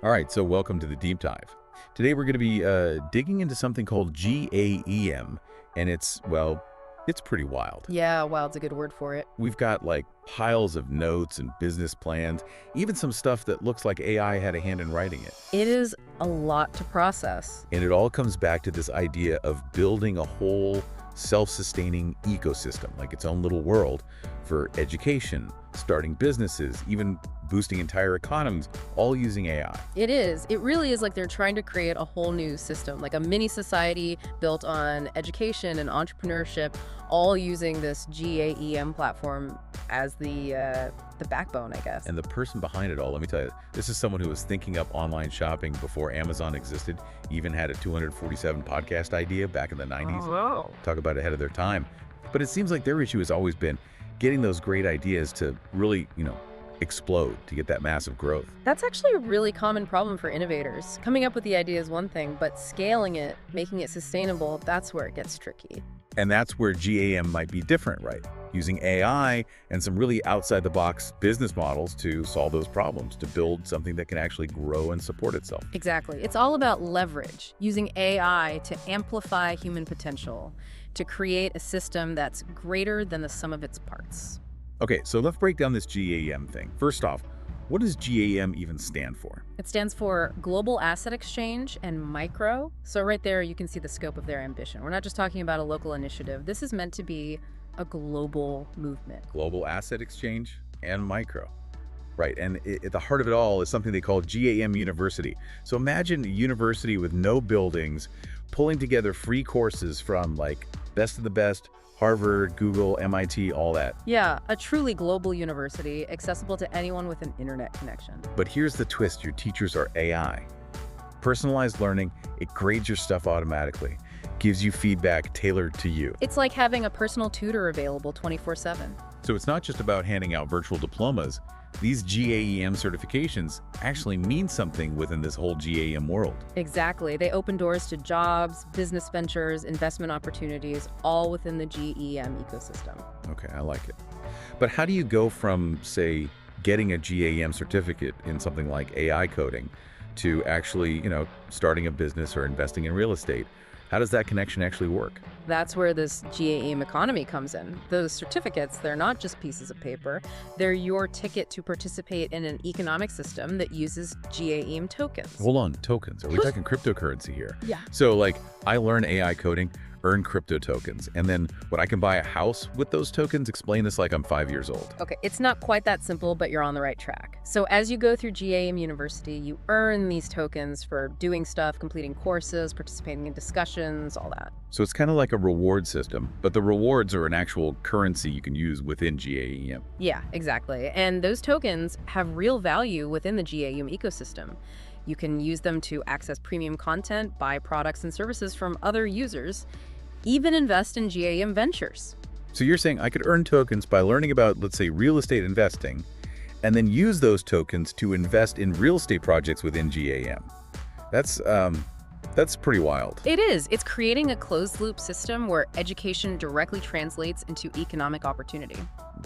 All right, so welcome to the deep dive. Today we're going to be digging into something called GAEM, and it's pretty wild. Yeah, wild's a good word for it. We've got like piles of notes and business plans, even some stuff that looks like AI had a hand in writing it. It is a lot to process. And it all comes back to this idea of building a whole self-sustaining ecosystem, like its own little world for education, starting businesses, even boosting entire economies, all using AI. It is. It really is like they're trying to create a whole new system, like a mini society built on education and entrepreneurship, all using this GAEM platform as the backbone, I guess. And the person behind it all, let me tell you, this is someone who was thinking up online shopping before Amazon existed, even had a 247 podcast idea back in the 90s. Oh, wow. Talk about ahead of their time. But it seems like their issue has always been getting those great ideas to really, explode, to get that massive growth. That's actually a really common problem for innovators. Coming up with the idea is one thing, but scaling it, making it sustainable, that's where it gets tricky. And that's where GAM might be different, right? Using AI and some really outside-the-box business models to solve those problems, to build something that can actually grow and support itself. Exactly. It's all about leverage, using AI to amplify human potential, to create a system that's greater than the sum of its parts. Okay, so let's break down this GAM thing. First off, what does GAM even stand for? It stands for Global Asset Exchange and Micro. So right there, you can see the scope of their ambition. We're not just talking about a local initiative. This is meant to be a global movement. Global Asset Exchange and Micro. Right, and at the heart of it all is something they call GAM University. So imagine a university with no buildings, pulling together free courses from like best of the best, Harvard, Google, MIT, all that. Yeah, a truly global university, accessible to anyone with an internet connection. But here's the twist, your teachers are AI. Personalized learning, it grades your stuff automatically, gives you feedback tailored to you. It's like having a personal tutor available 24/7. So it's not just about handing out virtual diplomas. These GAEM certifications actually mean something within this whole GAM world. Exactly. They open doors to jobs, business ventures, investment opportunities, all within the GEM ecosystem. Okay, I like it. But how do you go from, say, getting a GAM certificate in something like AI coding to actually, starting a business or investing in real estate? How does that connection actually work? That's where this GAEM economy comes in. Those certificates, they're not just pieces of paper. They're your ticket to participate in an economic system that uses GAEM tokens. Hold on, tokens. Are we talking cryptocurrency here? Yeah. So like I learn AI coding, earn crypto tokens, and then when I can buy a house with those tokens, explain this like I'm 5 years old. Okay, it's not quite that simple, but you're on the right track. So as you go through GAEM University, you earn these tokens for doing stuff, completing courses, participating in discussions, all that. So it's kind of like a reward system, but the rewards are an actual currency you can use within GAEM. Yeah, exactly. And those tokens have real value within the GAEM ecosystem. You can use them to access premium content, buy products and services from other users, even invest in GAEM ventures. So you're saying I could earn tokens by learning about, let's say, real estate investing, and then use those tokens to invest in real estate projects within GAM. That's pretty wild. It is. It's creating a closed-loop system where education directly translates into economic opportunity.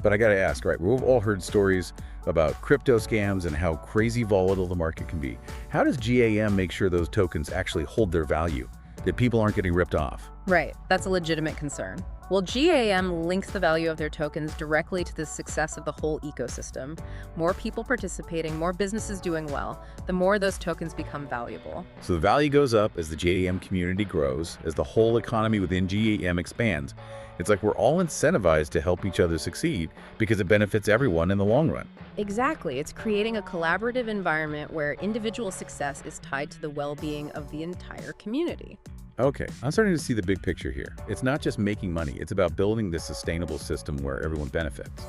But I gotta ask, right, we've all heard stories about crypto scams and how crazy volatile the market can be. How does GAM make sure those tokens actually hold their value, that people aren't getting ripped off? Right. That's a legitimate concern. Well, GAM links the value of their tokens directly to the success of the whole ecosystem. More people participating, more businesses doing well, the more those tokens become valuable. So the value goes up as the GAM community grows, as the whole economy within GAM expands. It's like we're all incentivized to help each other succeed because it benefits everyone in the long run. Exactly. It's creating a collaborative environment where individual success is tied to the well-being of the entire community. Okay, I'm starting to see the big picture here. It's not just making money, it's about building this sustainable system where everyone benefits.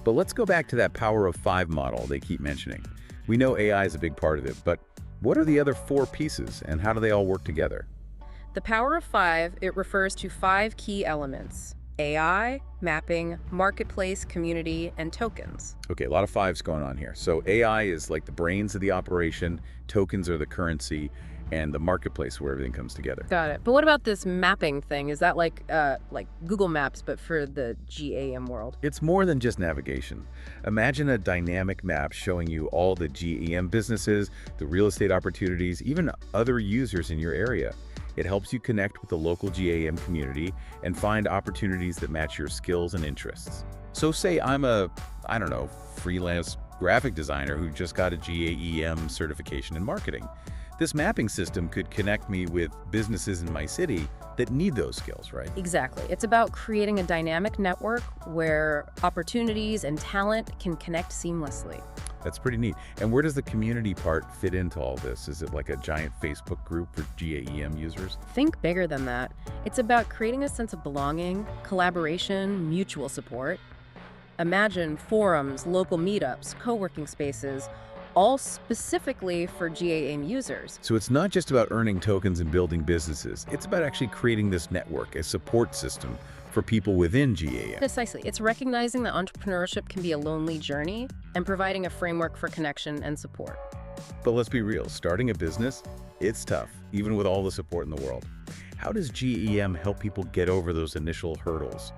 But let's go back to that power of 5 model they keep mentioning. We know AI is a big part of it, but what are the other 4 pieces and how do they all work together? The power of 5, it refers to 5 key elements: AI, mapping, marketplace, community, and tokens. Okay, a lot of fives going on here. So AI is like the brains of the operation, tokens are the currency, and the marketplace where everything comes together. Got it. But what about this mapping thing? Is that like Google Maps, but for the GAM world? It's more than just navigation. Imagine a dynamic map showing you all the GEM businesses, the real estate opportunities, even other users in your area. It helps you connect with the local GAM community and find opportunities that match your skills and interests. So say I'm I don't know, freelance graphic designer who just got a GAEM certification in marketing. This mapping system could connect me with businesses in my city that need those skills, right? Exactly. It's about creating a dynamic network where opportunities and talent can connect seamlessly. That's pretty neat. And where does the community part fit into all this? Is it like a giant Facebook group for GAEM users? Think bigger than that. It's about creating a sense of belonging, collaboration, mutual support. Imagine forums, local meetups, co-working spaces, all specifically for GAM users. So it's not just about earning tokens and building businesses. It's about actually creating this network, a support system for people within GAM. Precisely. It's recognizing that entrepreneurship can be a lonely journey and providing a framework for connection and support. But let's be real, starting a business, it's tough, even with all the support in the world. How does GEM help people get over those initial hurdles?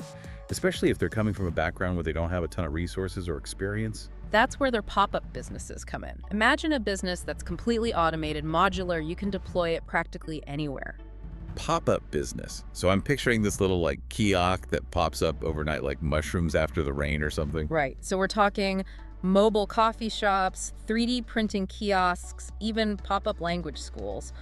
Especially if they're coming from a background where they don't have a ton of resources or experience? That's where their pop-up businesses come in. Imagine a business that's completely automated, modular, you can deploy it practically anywhere. Pop-up business. So I'm picturing this little like kiosk that pops up overnight like mushrooms after the rain or something. Right. So we're talking mobile coffee shops, 3D printing kiosks, even pop-up language schools,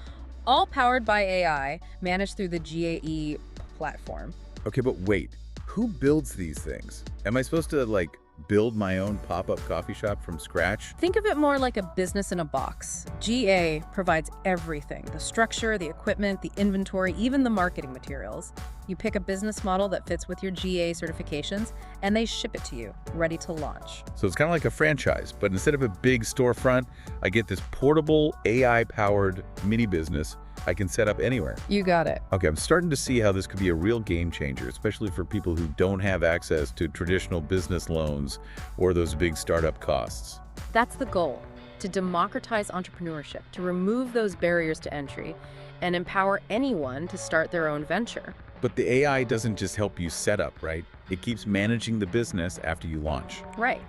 all powered by AI, managed through the GAE platform. Okay, but wait, who builds these things? Am I supposed to like build my own pop-up coffee shop from scratch? Think of it more like a business in a box. GA provides everything, the structure, the equipment, the inventory, even the marketing materials. You pick a business model that fits with your GA certifications, and they ship it to you, ready to launch. So it's kind of like a franchise, but instead of a big storefront, I get this portable AI-powered mini business I can set up anywhere. You got it. Okay, I'm starting to see how this could be a real game changer, especially for people who don't have access to traditional business loans or those big startup costs. That's the goal, to democratize entrepreneurship, to remove those barriers to entry, and empower anyone to start their own venture. But the AI doesn't just help you set up, right? It keeps managing the business after you launch. Right.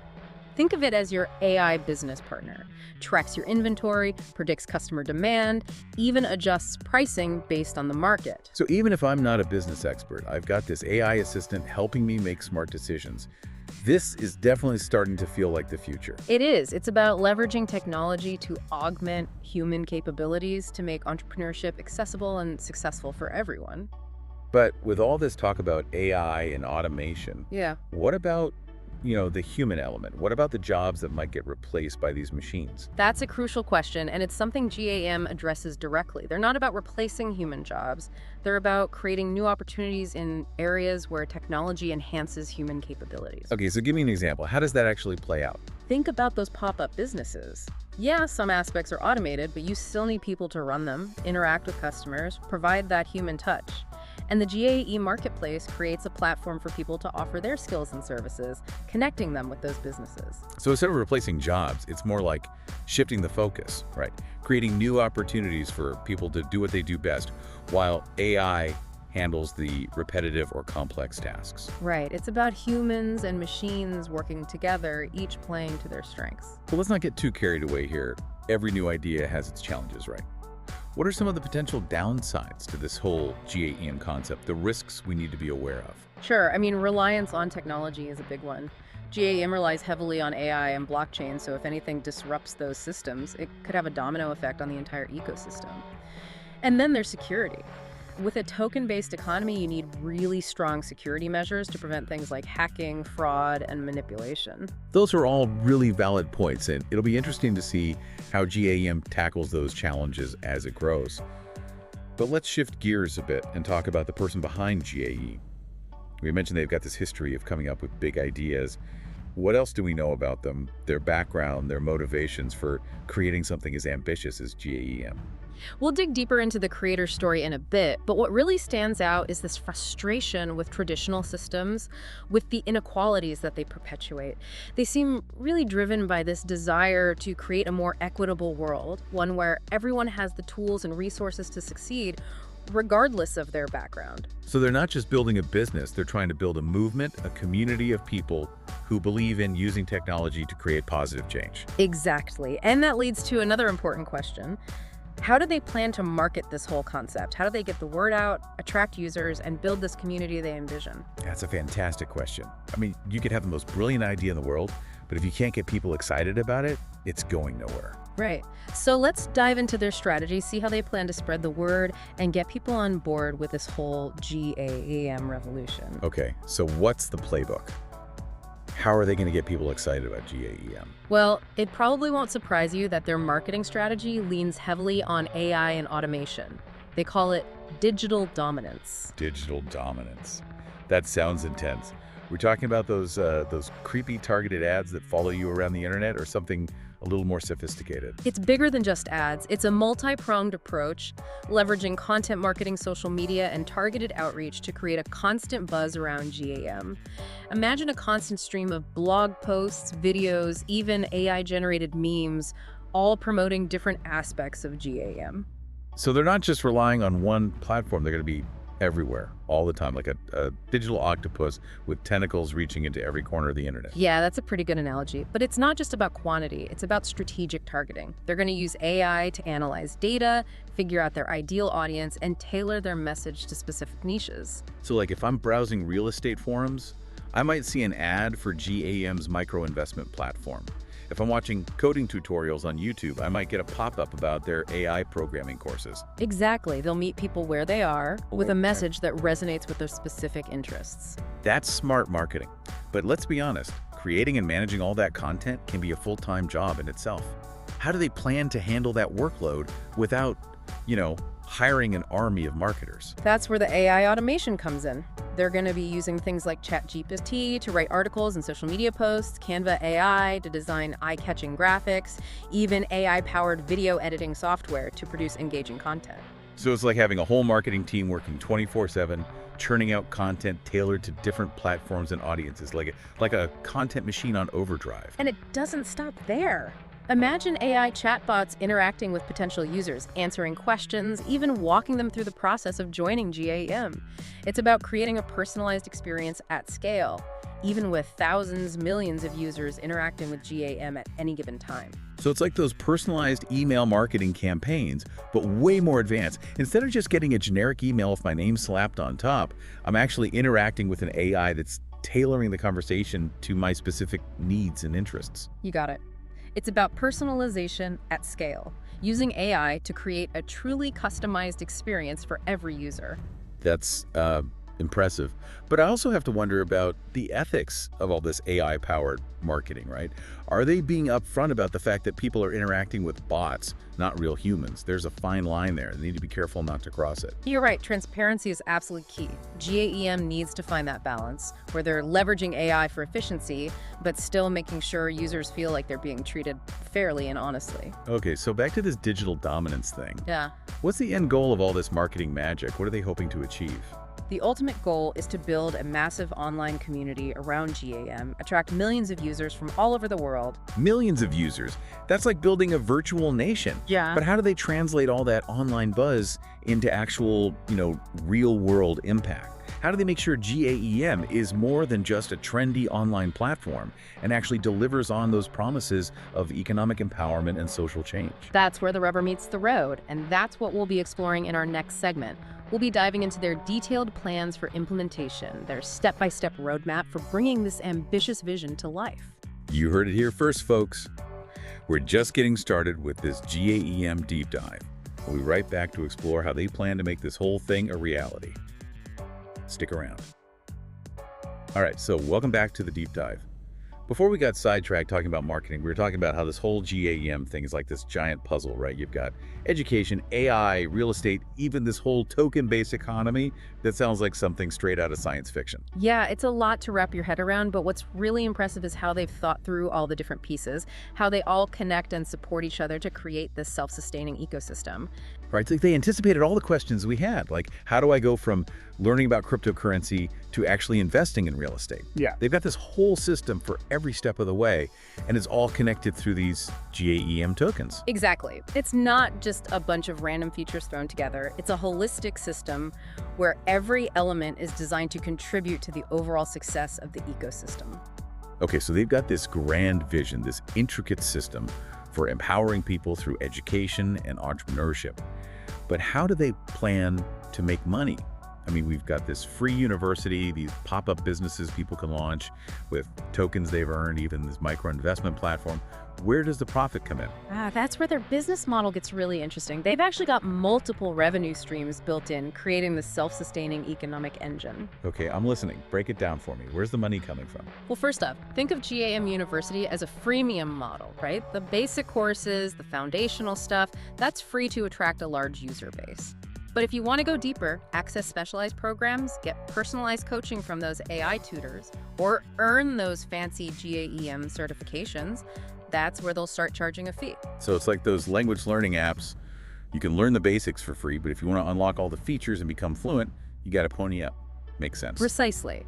Think of it as your AI business partner. Tracks your inventory, predicts customer demand, even adjusts pricing based on the market. So even if I'm not a business expert, I've got this AI assistant helping me make smart decisions. This is definitely starting to feel like the future. It is. It's about leveraging technology to augment human capabilities to make entrepreneurship accessible and successful for everyone. But with all this talk about AI and automation, Yeah. what about the human element? What about the jobs that might get replaced by these machines? That's a crucial question, and it's something GAM addresses directly. They're not about replacing human jobs. They're about creating new opportunities in areas where technology enhances human capabilities. Okay, so give me an example. How does that actually play out? Think about those pop-up businesses. Yeah, some aspects are automated, but you still need people to run them, interact with customers, provide that human touch. And the GAE Marketplace creates a platform for people to offer their skills and services, connecting them with those businesses. So instead of replacing jobs, it's more like shifting the focus, right? Creating new opportunities for people to do what they do best, while AI handles the repetitive or complex tasks. Right. It's about humans and machines working together, each playing to their strengths. But let's not get too carried away here. Every new idea has its challenges, right? What are some of the potential downsides to this whole GAEM concept, the risks we need to be aware of? Sure. I mean, reliance on technology is a big one. GAM relies heavily on AI and blockchain, so if anything disrupts those systems, it could have a domino effect on the entire ecosystem. And then there's security. With a token-based economy, you need really strong security measures to prevent things like hacking, fraud, and manipulation. Those are all really valid points, and it'll be interesting to see how GAM tackles those challenges as it grows. But let's shift gears a bit and talk about the person behind GAE. We mentioned they've got this history of coming up with big ideas. What else do we know about them, their background, their motivations for creating something as ambitious as GAEM? We'll dig deeper into the creator story in a bit, but what really stands out is this frustration with traditional systems, with the inequalities that they perpetuate. They seem really driven by this desire to create a more equitable world, one where everyone has the tools and resources to succeed, regardless of their background. So they're not just building a business, they're trying to build a movement, a community of people who believe in using technology to create positive change. Exactly. And that leads to another important question. How do they plan to market this whole concept? How do they get the word out, attract users, and build this community they envision? That's a fantastic question. I mean, you could have the most brilliant idea in the world, but if you can't get people excited about it, it's going nowhere. Right. So let's dive into their strategy, see how they plan to spread the word, and get people on board with this whole GAEM revolution. Okay, so what's the playbook? How are they going to get people excited about GAEM? Well, it probably won't surprise you that their marketing strategy leans heavily on AI and automation. They call it digital dominance. Digital dominance. That sounds intense. We're talking about those creepy targeted ads that follow you around the internet, or something a little more sophisticated? It's bigger than just ads. It's a multi-pronged approach, leveraging content marketing, social media, and targeted outreach to create a constant buzz around GAM. Imagine a constant stream of blog posts, videos, even AI-generated memes, all promoting different aspects of GAM. So they're not just relying on one platform, they're going to be everywhere, all the time, like a digital octopus with tentacles reaching into every corner of the internet. Yeah, that's a pretty good analogy. But it's not just about quantity, it's about strategic targeting. They're going to use AI to analyze data, figure out their ideal audience, and tailor their message to specific niches. So like if I'm browsing real estate forums, I might see an ad for GAM's micro investment platform. If I'm watching coding tutorials on YouTube, I might get a pop-up about their AI programming courses. Exactly. They'll meet people where they are with a message that resonates with their specific interests. That's smart marketing. But let's be honest, creating and managing all that content can be a full-time job in itself. How do they plan to handle that workload without, hiring an army of marketers? That's where the AI automation comes in. They're going to be using things like ChatGPT to write articles and social media posts, Canva AI to design eye-catching graphics, even AI-powered video editing software to produce engaging content. So it's like having a whole marketing team working 24/7, churning out content tailored to different platforms and audiences, like a content machine on overdrive. And it doesn't stop there. Imagine AI chatbots interacting with potential users, answering questions, even walking them through the process of joining GAM. It's about creating a personalized experience at scale, even with thousands, millions of users interacting with GAM at any given time. So it's like those personalized email marketing campaigns, but way more advanced. Instead of just getting a generic email with my name slapped on top, I'm actually interacting with an AI that's tailoring the conversation to my specific needs and interests. You got it. It's about personalization at scale, using AI to create a truly customized experience for every user. That's impressive. But I also have to wonder about the ethics of all this AI-powered marketing, right? Are they being upfront about the fact that people are interacting with bots, not real humans? There's a fine line there. They need to be careful not to cross it. You're right, transparency is absolutely key. GAEM needs to find that balance, where they're leveraging AI for efficiency, but still making sure users feel like they're being treated fairly and honestly. Okay, so back to this digital dominance thing. Yeah. What's the end goal of all this marketing magic? What are they hoping to achieve? The ultimate goal is to build a massive online community around GAM, attract millions of users from all over the world. Millions of users. That's like building a virtual nation. Yeah. But how do they translate all that online buzz into actual, real-world impact? How do they make sure GAEM is more than just a trendy online platform and actually delivers on those promises of economic empowerment and social change? That's where the rubber meets the road, and that's what we'll be exploring in our next segment. We'll be diving into their detailed plans for implementation, their step-by-step roadmap for bringing this ambitious vision to life. You heard it here first, folks. We're just getting started with this GAEM deep dive. We'll be right back to explore how they plan to make this whole thing a reality. Stick around. All right, so welcome back to the deep dive. Before we got sidetracked talking about marketing, we were talking about how this whole GAEM thing is like this giant puzzle, right? You've got education, AI, real estate, even this whole token-based economy that sounds like something straight out of science fiction. Yeah, it's a lot to wrap your head around, but what's really impressive is how they've thought through all the different pieces, how they all connect and support each other to create this self-sustaining ecosystem. Right? So they anticipated all the questions we had, like how do I go from learning about cryptocurrency to actually investing in real estate? Yeah. They've got this whole system for every step of the way, and it's all connected through these GAEM tokens. Exactly. It's not just a bunch of random features thrown together. It's a holistic system where every element is designed to contribute to the overall success of the ecosystem. Okay, so they've got this grand vision, this intricate system for empowering people through education and entrepreneurship. But how do they plan to make money? I mean, we've got this free university, these pop-up businesses people can launch with tokens they've earned, even this micro-investment platform. Where does the profit come in? That's where their business model gets really interesting. They've actually got multiple revenue streams built in, creating this self-sustaining economic engine. Okay, I'm listening. Break it down for me. Where's the money coming from? Well, first up, think of GAM University as a freemium model, right? The basic courses, the foundational stuff, that's free to attract a large user base. But if you want to go deeper, access specialized programs, get personalized coaching from those AI tutors, or earn those fancy GAEM certifications, that's where they'll start charging a fee. So it's like those language learning apps. You can learn the basics for free, but if you want to unlock all the features and become fluent, you got to pony up. Makes sense. Precisely.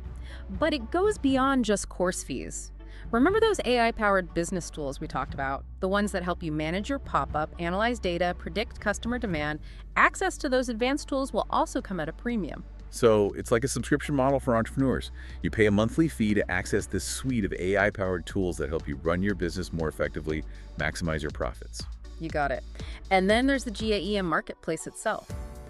But it goes beyond just course fees. Remember those AI-powered business tools we talked about? The ones that help you manage your pop-up, analyze data, predict customer demand. Access to those advanced tools will also come at a premium. So it's like a subscription model for entrepreneurs. You pay a monthly fee to access this suite of AI-powered tools that help you run your business more effectively, maximize your profits. You got it. And then there's the GAEM marketplace itself.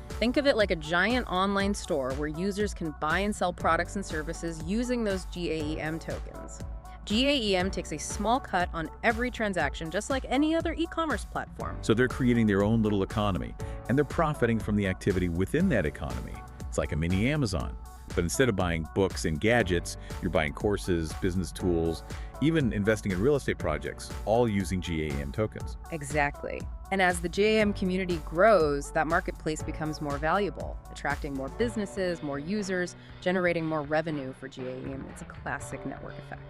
Think of it like a giant online store where users can buy and sell products and services using those GAEM tokens. GAEM takes a small cut on every transaction, just like any other e-commerce platform. So they're creating their own little economy, and they're profiting from the activity within that economy. It's like a mini Amazon. But instead of buying books and gadgets, you're buying courses, business tools, even investing in real estate projects, all using GAEM tokens. Exactly. And as the GAM community grows, that marketplace becomes more valuable, attracting more businesses, more users, generating more revenue for GAM. It's a classic network effect.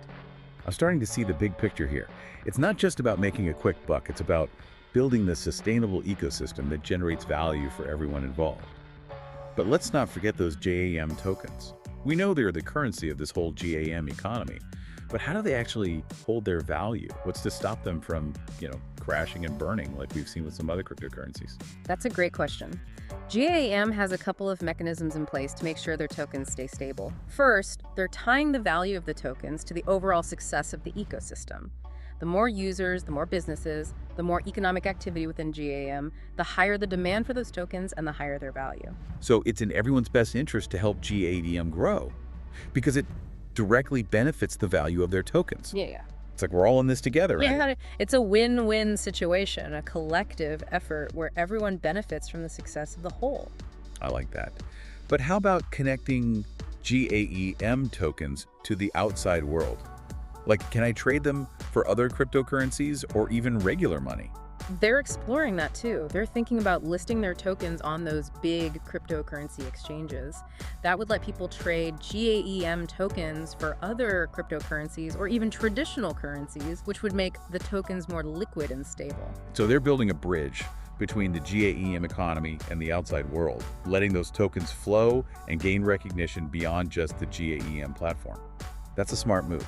I'm starting to see the big picture here. It's not just about making a quick buck, it's about building the sustainable ecosystem that generates value for everyone involved. But let's not forget those GAM tokens. We know they're the currency of this whole GAM economy, but how do they actually hold their value? What's to stop them from, crashing and burning like we've seen with some other cryptocurrencies? That's a great question. GAM has a couple of mechanisms in place to make sure their tokens stay stable. First, they're tying the value of the tokens to the overall success of the ecosystem. The more users, the more businesses, the more economic activity within GAM, the higher the demand for those tokens and the higher their value. So it's in everyone's best interest to help GAM grow because it directly benefits the value of their tokens. Yeah. It's like we're all in this together, right? Yeah, it's a win-win situation, a collective effort where everyone benefits from the success of the whole. I like that. But how about connecting GAEM tokens to the outside world? Like, can I trade them for other cryptocurrencies or even regular money? They're exploring that too. They're thinking about listing their tokens on those big cryptocurrency exchanges. That would let people trade GAEM tokens for other cryptocurrencies or even traditional currencies, which would make the tokens more liquid and stable. So they're building a bridge between the GAEM economy and the outside world, letting those tokens flow and gain recognition beyond just the GAEM platform. That's a smart move.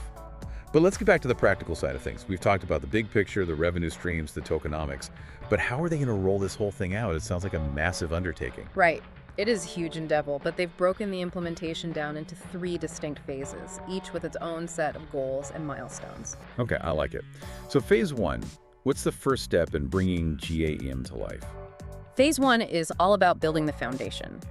But let's get back to the practical side of things. We've talked about the big picture, the revenue streams, the tokenomics, but how are they going to roll this whole thing out? It sounds like a massive undertaking. Right. It is a huge endeavor, but they've broken the implementation down into 3 distinct phases, each with its own set of goals and milestones. Okay, I like it. So phase 1, what's the first step in bringing GAEM to life? Phase 1 is all about building the foundation.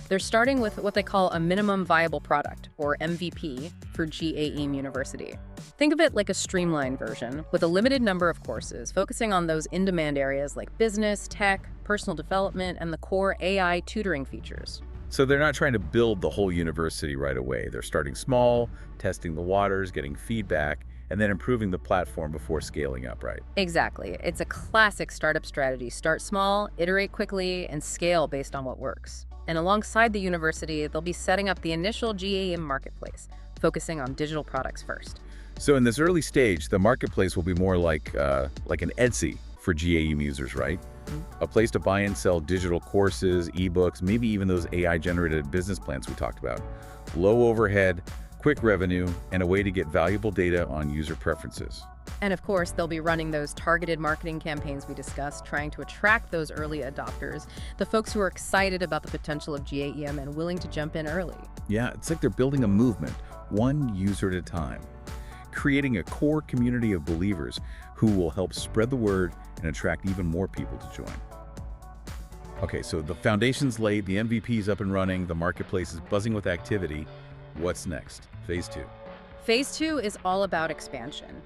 They're starting with what they call a minimum viable product, or MVP, for GAEM University. Think of it like a streamlined version with a limited number of courses, focusing on those in-demand areas like business, tech, personal development, and the core AI tutoring features. So they're not trying to build the whole university right away. They're starting small, testing the waters, getting feedback, and then improving the platform before scaling up, right? Exactly. It's a classic startup strategy. Start small, iterate quickly, and scale based on what works. And alongside the university, they'll be setting up the initial GAM marketplace, focusing on digital products first. So in this early stage, the marketplace will be more like an Etsy for GAEM users, right? A place to buy and sell digital courses, ebooks, maybe even those AI-generated business plans we talked about. Low overhead, quick revenue, and a way to get valuable data on user preferences. And of course, they'll be running those targeted marketing campaigns we discussed, trying to attract those early adopters, the folks who are excited about the potential of GAEM and willing to jump in early. Yeah, it's like they're building a movement, one user at a time, creating a core community of believers who will help spread the word and attract even more people to join. Okay, so the foundation's laid, the MVP's up and running, the marketplace is buzzing with activity. What's next? Phase 2. Phase 2 is all about expansion.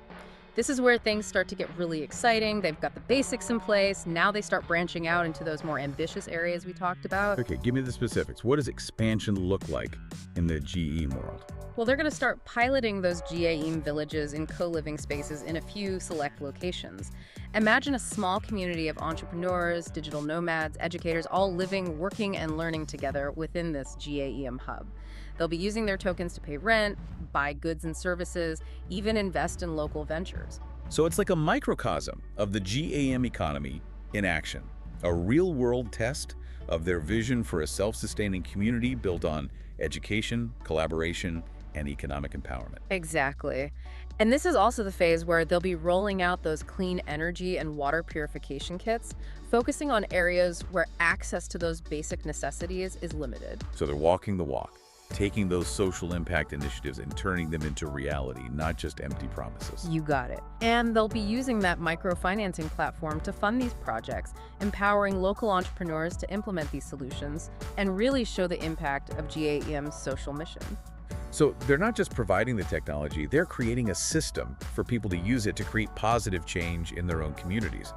This is where things start to get really exciting. They've got the basics in place. Now they start branching out into those more ambitious areas we talked about. Okay, give me the specifics. What does expansion look like in the GAEM world? Well, they're going to start piloting those GAEM villages in co-living spaces in a few select locations. Imagine a small community of entrepreneurs, digital nomads, educators, all living, working, and learning together within this GAEM hub. They'll be using their tokens to pay rent, buy goods and services, even invest in local ventures. So it's like a microcosm of the GAEM economy in action, a real-world test of their vision for a self-sustaining community built on education, collaboration, and economic empowerment. Exactly. And this is also the phase where they'll be rolling out those clean energy and water purification kits, focusing on areas where access to those basic necessities is limited. So they're walking the walk, taking those social impact initiatives and turning them into reality, not just empty promises. You got it. And they'll be using that microfinancing platform to fund these projects, empowering local entrepreneurs to implement these solutions and really show the impact of GAEM's social mission. So they're not just providing the technology, they're creating a system for people to use it to create positive change in their own communities.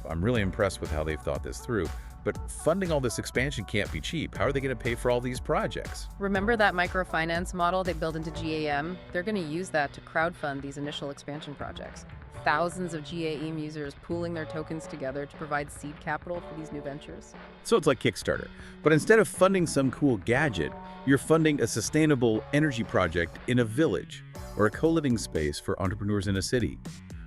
I'm really impressed with how they've thought this through. But funding all this expansion can't be cheap. How are they going to pay for all these projects? Remember that microfinance model they built into GAEM? They're going to use that to crowdfund these initial expansion projects. Thousands of GAEM users pooling their tokens together to provide seed capital for these new ventures. So it's like Kickstarter. But instead of funding some cool gadget, you're funding a sustainable energy project in a village or a co-living space for entrepreneurs in a city.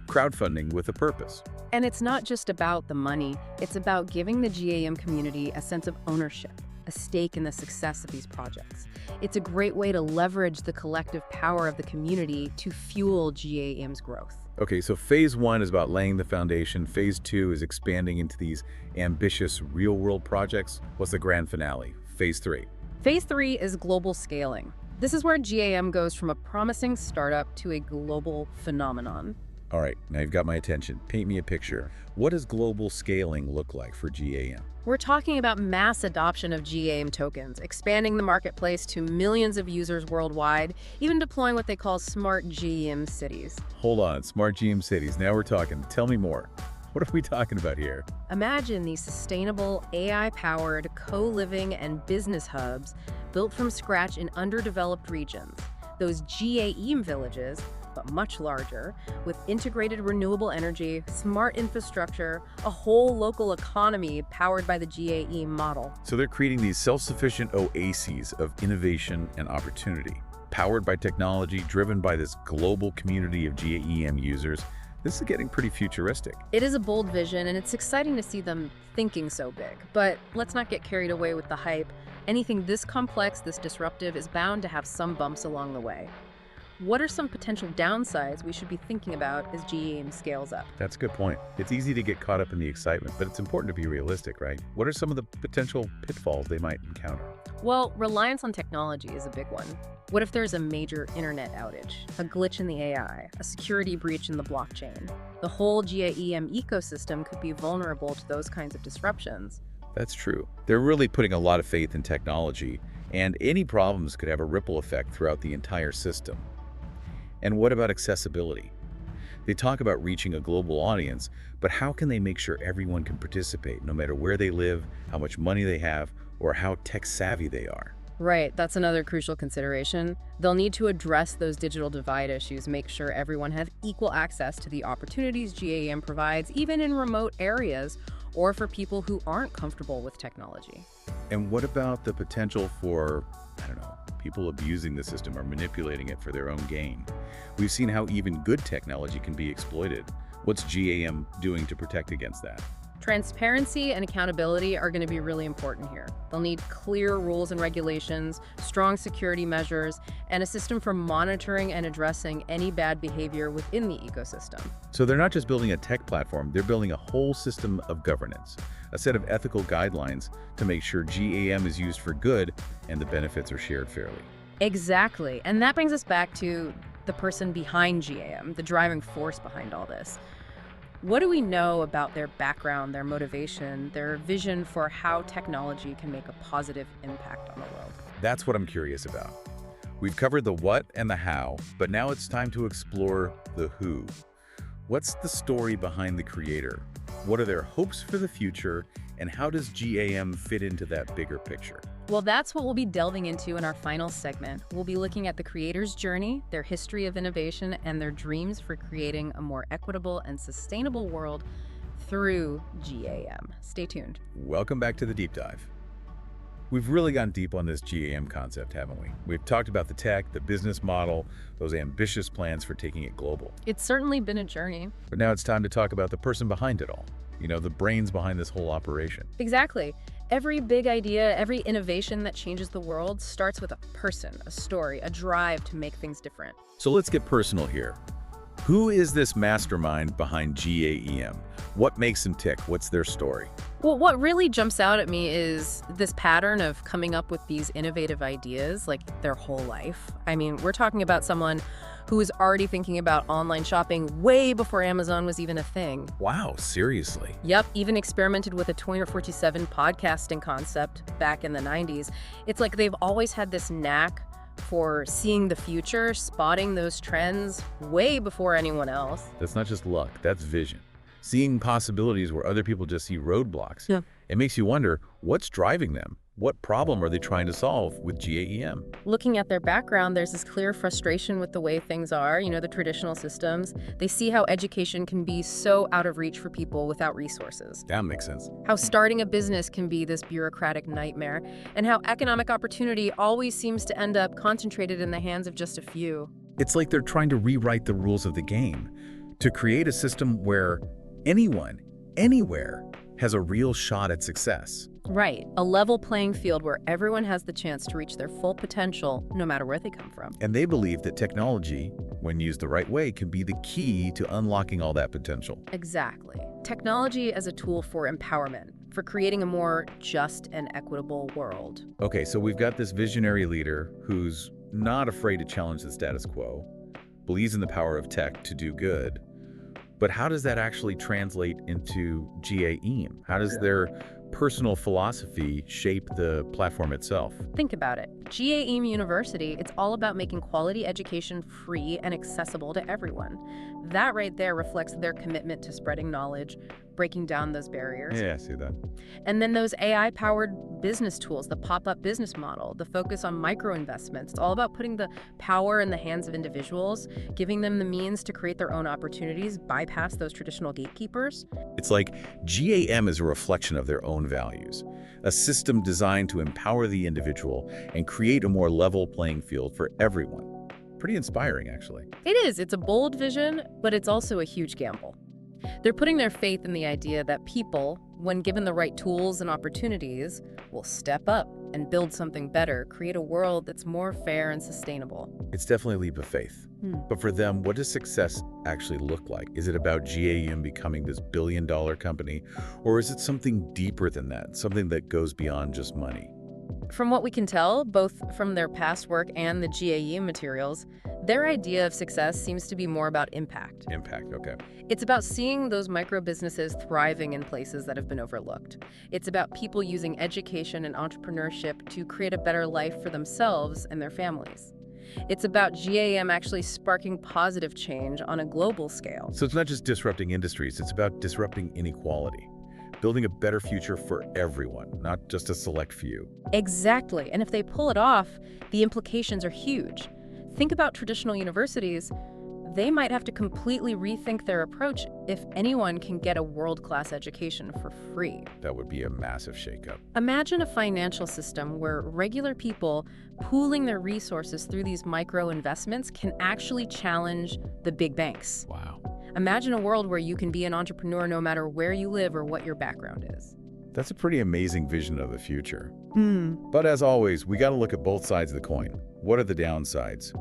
Crowdfunding with a purpose. And it's not just about the money, it's about giving the GAEM community a sense of ownership, a stake in the success of these projects. It's a great way to leverage the collective power of the community to fuel GAEM's growth. Okay, so phase 1 is about laying the foundation. Phase 2 is expanding into these ambitious real-world projects. What's the grand finale? Phase 3. Phase 3 is global scaling. This is where GAEM goes from a promising startup to a global phenomenon. All right, now you've got my attention. Paint me a picture. What does global scaling look like for GAEM? We're talking about mass adoption of GAEM tokens, expanding the marketplace to millions of users worldwide, even deploying what they call smart GAEM cities. Hold on, smart GAEM cities. Now we're talking. Tell me more. What are we talking about here? Imagine these sustainable, AI-powered co-living and business hubs built from scratch in underdeveloped regions. Those GAEM villages, but much larger, with integrated renewable energy, smart infrastructure, a whole local economy powered by the GAEM model. So they're creating these self-sufficient oases of innovation and opportunity, powered by technology, driven by this global community of GAEM users. This is getting pretty futuristic. It is a bold vision, and it's exciting to see them thinking so big. But let's not get carried away with the hype. Anything this complex, this disruptive, is bound to have some bumps along the way. What are some potential downsides we should be thinking about as GAEM scales up? That's a good point. It's easy to get caught up in the excitement, but it's important to be realistic, right? What are some of the potential pitfalls they might encounter? Well, reliance on technology is a big one. What if there's a major internet outage, a glitch in the AI, a security breach in the blockchain? The whole GAEM ecosystem could be vulnerable to those kinds of disruptions. That's true. They're really putting a lot of faith in technology, and any problems could have a ripple effect throughout the entire system. And what about accessibility? They talk about reaching a global audience, but how can they make sure everyone can participate, no matter where they live, how much money they have, or how tech-savvy they are? Right, that's another crucial consideration. They'll need to address those digital divide issues, make sure everyone has equal access to the opportunities GAM provides, even in remote areas or for people who aren't comfortable with technology. And what about the potential for, I don't know, people abusing the system or manipulating it for their own gain? We've seen how even good technology can be exploited. What's GAM doing to protect against that? Transparency and accountability are going to be really important here. They'll need clear rules and regulations, strong security measures, and a system for monitoring and addressing any bad behavior within the ecosystem. So they're not just building a tech platform, they're building a whole system of governance, a set of ethical guidelines to make sure GAM is used for good and the benefits are shared fairly. Exactly. And that brings us back to the person behind GAM, the driving force behind all this. What do we know about their background, their motivation, their vision for how technology can make a positive impact on the world? That's what I'm curious about. We've covered the what and the how, but now it's time to explore the who. What's the story behind the creator? What are their hopes for the future? And how does GAM fit into that bigger picture? Well, that's what we'll be delving into in our final segment. We'll be looking at the creator's journey, their history of innovation, and their dreams for creating a more equitable and sustainable world through GAM. Stay tuned. Welcome back to the Deep Dive. We've really gone deep on this GAM concept, haven't we? We've talked about the tech, the business model, those ambitious plans for taking it global. It's certainly been a journey. But now it's time to talk about the person behind it all. You know, the brains behind this whole operation. Exactly. Every big idea, every innovation that changes the world starts with a person, a story, a drive to make things different. So let's get personal here. Who is this mastermind behind GAEM? What makes them tick? What's their story? Well, what really jumps out at me is this pattern of coming up with these innovative ideas like their whole life. I mean, we're talking about someone who was already thinking about online shopping way before Amazon was even a thing. Wow, seriously? Yep, even experimented with a 24/7 podcasting concept back in the 90s. It's like they've always had this knack for seeing the future, spotting those trends way before anyone else. That's not just luck, that's vision. Seeing possibilities where other people just see roadblocks. Yeah. It makes you wonder, what's driving them? What problem are they trying to solve with GAEM? Looking at their background, there's this clear frustration with the way things are, the traditional systems. They see how education can be so out of reach for people without resources. That makes sense. How starting a business can be this bureaucratic nightmare, and how economic opportunity always seems to end up concentrated in the hands of just a few. It's like they're trying to rewrite the rules of the game to create a system where anyone, anywhere, has a real shot at success. Right, a level playing field where everyone has the chance to reach their full potential, no matter where they come from. And they believe that technology, when used the right way, can be the key to unlocking all that potential. Exactly. Technology as a tool for empowerment, for creating a more just and equitable world. Okay, so we've got this visionary leader who's not afraid to challenge the status quo, believes in the power of tech to do good. But how does that actually translate into GAEM? How does their personal philosophy shape the platform itself? Think about it. GAEM University, it's all about making quality education free and accessible to everyone. That right there reflects their commitment to spreading knowledge, breaking down those barriers. Yeah, I see that. And then those AI-powered business tools, the pop-up business model, the focus on micro-investments. It's all about putting the power in the hands of individuals, giving them the means to create their own opportunities, bypass those traditional gatekeepers. It's like GAM is a reflection of their own values, a system designed to empower the individual and create a more level playing field for everyone. Pretty inspiring, actually. It is. It's a bold vision, but it's also a huge gamble. They're putting their faith in the idea that people, when given the right tools and opportunities, will step up and build something better, create a world that's more fair and sustainable. It's definitely a leap of faith. But for them, what does success actually look like? Is it about GAM becoming this billion-dollar company, or is it something deeper than that, something that goes beyond just money? From what we can tell, both from their past work and the GAEM materials, their idea of success seems to be more about impact. Impact, okay. It's about seeing those micro businesses thriving in places that have been overlooked. It's about people using education and entrepreneurship to create a better life for themselves and their families. It's about GAM actually sparking positive change on a global scale. So it's not just disrupting industries, it's about disrupting inequality. building a better future for everyone, not just a select few. Exactly. And if they pull it off, the implications are huge. Think about traditional universities. They might have to completely rethink their approach if anyone can get a world-class education for free. That would be a massive shakeup. Imagine a financial system where regular people pooling their resources through these micro investments can actually challenge the big banks. Wow. Imagine a world where you can be an entrepreneur no matter where you live or what your background is. That's a pretty amazing vision of the future. But as always, we got to look at both sides of the coin. What are the downsides?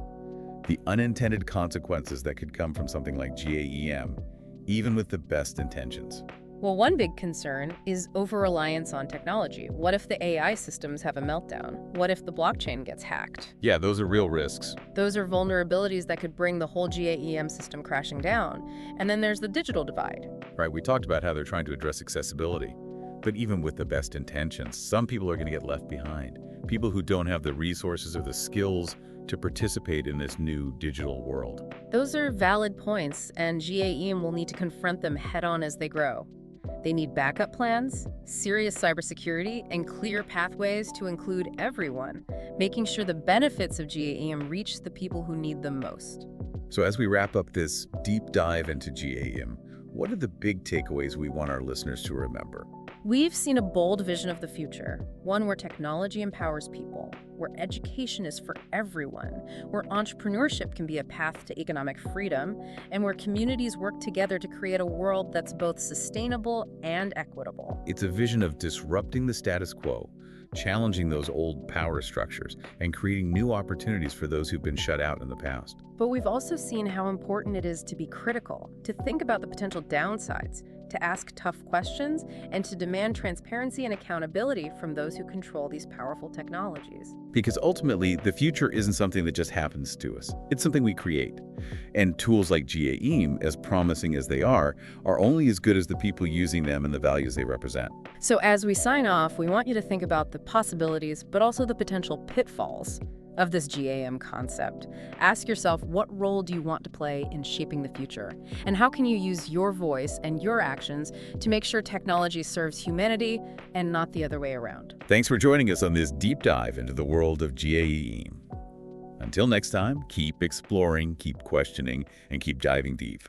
The unintended consequences that could come from something like GAEM, even with the best intentions. Well, one big concern is over-reliance on technology. What if the AI systems have a meltdown? What if the blockchain gets hacked? Yeah, those are real risks. Those are vulnerabilities that could bring the whole GAEM system crashing down. And then there's the digital divide. Right, we talked about how they're trying to address accessibility. But even with the best intentions, some people are going to get left behind. People who don't have the resources or the skills to participate in this new digital world. Those are valid points, and GAEM will need to confront them head-on as they grow. They need backup plans, serious cybersecurity, and clear pathways to include everyone, making sure the benefits of GAEM reach the people who need them most. So as we wrap up this deep dive into GAEM, what are the big takeaways we want our listeners to remember? We've seen a bold vision of the future, one where technology empowers people, where education is for everyone, where entrepreneurship can be a path to economic freedom, and where communities work together to create a world that's both sustainable and equitable. It's a vision of disrupting the status quo, challenging those old power structures, and creating new opportunities for those who've been shut out in the past. But we've also seen how important it is to be critical, to think about the potential downsides, to ask tough questions, and to demand transparency and accountability from those who control these powerful technologies. Because ultimately, the future isn't something that just happens to us. It's something we create. And tools like GAEM, as promising as they are only as good as the people using them and the values they represent. So as we sign off, we want you to think about the possibilities, but also the potential pitfalls of this GAM concept. Ask yourself, what role do you want to play in shaping the future? And how can you use your voice and your actions to make sure technology serves humanity and not the other way around? Thanks for joining us on this deep dive into the world of GAEM. Until next time, keep exploring, keep questioning, and keep diving deep.